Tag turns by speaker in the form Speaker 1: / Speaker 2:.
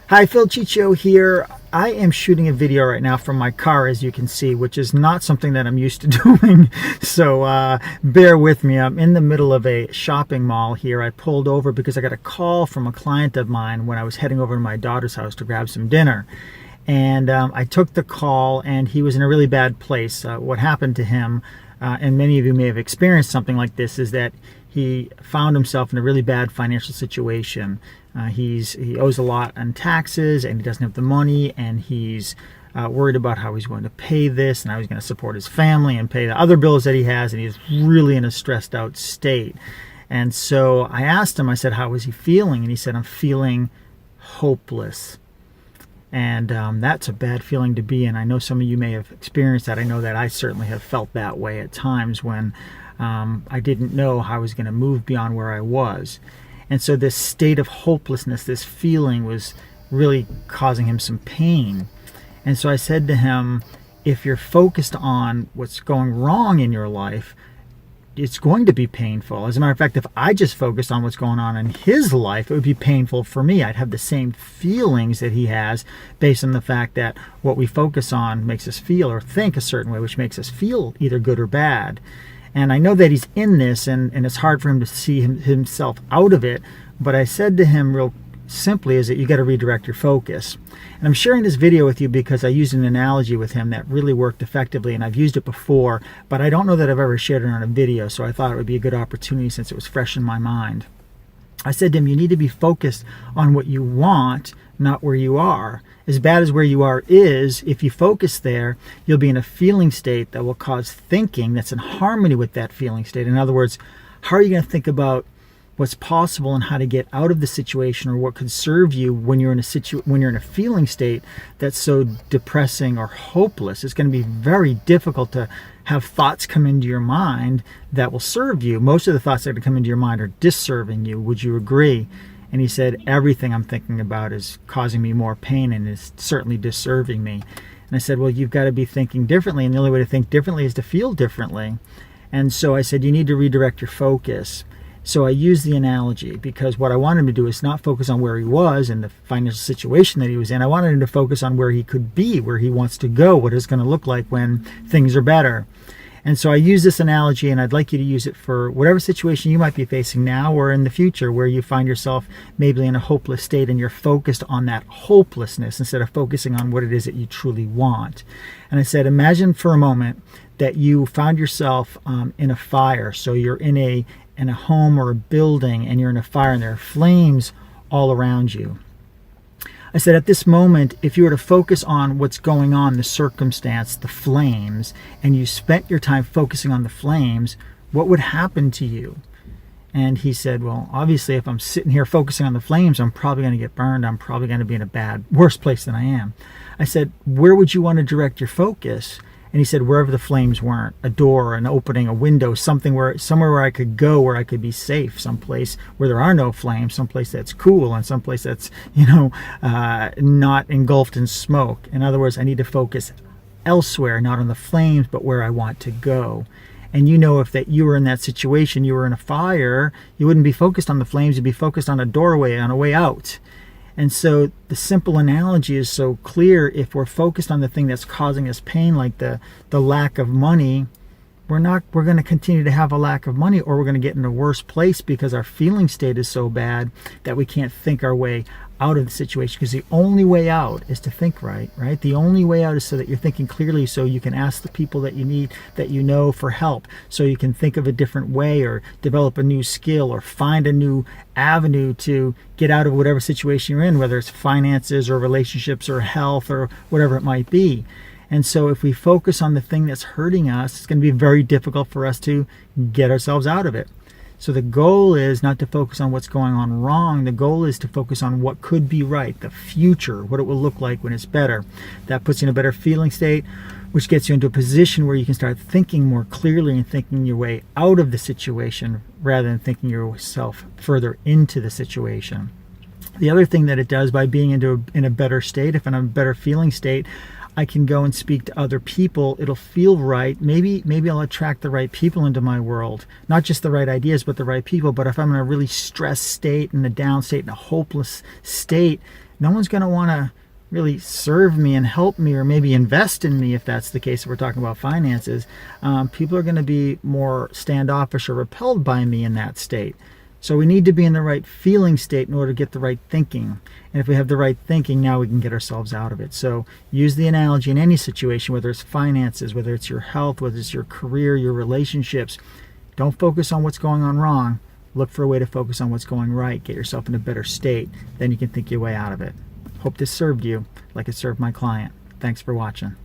Speaker 1: Hi, Phil Ciccio here. I am shooting a video right now from my car, as you can see, which is not something that I'm used to doing. So bear with me. I'm in the middle of a shopping mall here. I pulled over because I got a call from a client of mine when I was heading over to my daughter's house to grab some dinner. And I took the call, and he was in a really bad place. What happened to him, and many of you may have experienced something like this, is that he found himself in a really bad financial situation. He owes a lot on taxes, and he doesn't have the money, and he's worried about how he's going to pay this and how he's going to support his family and pay the other bills that he has, and he's really in a stressed out state. And so I asked him, I said, how was he feeling? And he said, I'm feeling hopeless. And that's a bad feeling to be in. I know some of you may have experienced that. I know that I certainly have felt that way at times when I didn't know how I was going to move beyond where I was. And so this state of hopelessness, this feeling, was really causing him some pain. And so I said to him, if you're focused on what's going wrong in your life, it's going to be painful. As a matter of fact, if I just focused on what's going on in his life, it would be painful for me. I'd have the same feelings that he has based on the fact that what we focus on makes us feel or think a certain way, which makes us feel either good or bad. And I know that he's in this, and it's hard for him to see himself out of it. But I said to him real simply is that you got to redirect your focus. And I'm sharing this video with you because I used an analogy with him that really worked effectively, and I've used it before, but I don't know that I've ever shared it on a video, so I thought it would be a good opportunity since it was fresh in my mind. I said to him, you need to be focused on what you want, not where you are. As bad as where you are is, if you focus there, you'll be in a feeling state that will cause thinking that's in harmony with that feeling state. In other words, how are you going to think about what's possible and how to get out of the situation, or what could serve you when you're in a feeling state that's so depressing or hopeless? It's going to be very difficult to have thoughts come into your mind that will serve you. Most of the thoughts that come into your mind are disserving you. Would you agree? And he said, everything I'm thinking about is causing me more pain and is certainly disserving me. And I said, well, you've got to be thinking differently, and the only way to think differently is to feel differently. And so I said, you need to redirect your focus. So I used the analogy because what I wanted him to do is not focus on where he was and the financial situation that he was in. I wanted him to focus on where he could be, where he wants to go, what it's going to look like when things are better. And so I use this analogy, and I'd like you to use it for whatever situation you might be facing now or in the future, where you find yourself maybe in a hopeless state and you're focused on that hopelessness instead of focusing on what it is that you truly want. And I said, imagine for a moment that you found yourself in a fire. So you're in a home or a building, and you're in a fire, and there are flames all around you. I said, at this moment, if you were to focus on what's going on, the circumstance, the flames, and you spent your time focusing on the flames, what would happen to you? And he said, well, obviously, if I'm sitting here focusing on the flames, I'm probably going to get burned. I'm probably going to be in a worse place than I am. I said, where would you want to direct your focus? And he said, wherever the flames weren't, a door, an opening, a window, somewhere where I could go, where I could be safe, someplace where there are no flames, someplace that's cool, and someplace that's, not engulfed in smoke. In other words, I need to focus elsewhere, not on the flames, but where I want to go. And if that you were in that situation, you were in a fire, you wouldn't be focused on the flames, you'd be focused on a doorway, on a way out. And so the simple analogy is so clear. If we're focused on the thing that's causing us pain, like the lack of money, we're going to continue to have a lack of money, or we're going to get in a worse place because our feeling state is so bad that we can't think our way out of the situation. Because the only way out is to think right? The only way out is so that you're thinking clearly, so you can ask the people that you need, that you know, for help, so you can think of a different way, or develop a new skill, or find a new avenue to get out of whatever situation you're in, whether it's finances or relationships or health or whatever it might be. And so if we focus on the thing that's hurting us, it's going to be very difficult for us to get ourselves out of it. So the goal is not to focus on what's going on wrong. The goal is to focus on what could be right, the future, what it will look like when it's better. That puts you in a better feeling state, which gets you into a position where you can start thinking more clearly and thinking your way out of the situation rather than thinking yourself further into the situation. The other thing that it does, by being in a better state, if I'm in a better feeling state, I can go and speak to other people. It'll feel right. Maybe I'll attract the right people into my world. Not just the right ideas, but the right people. But if I'm in a really stressed state, in a down state, in a hopeless state, no one's going to want to really serve me and help me or maybe invest in me if that's the case if we're talking about finances. People are going to be more standoffish or repelled by me in that state. So we need to be in the right feeling state in order to get the right thinking. And if we have the right thinking, now we can get ourselves out of it. So use the analogy in any situation, whether it's finances, whether it's your health, whether it's your career, your relationships. Don't focus on what's going on wrong. Look for a way to focus on what's going right. Get yourself in a better state. Then you can think your way out of it. Hope this served you like it served my client. Thanks for watching.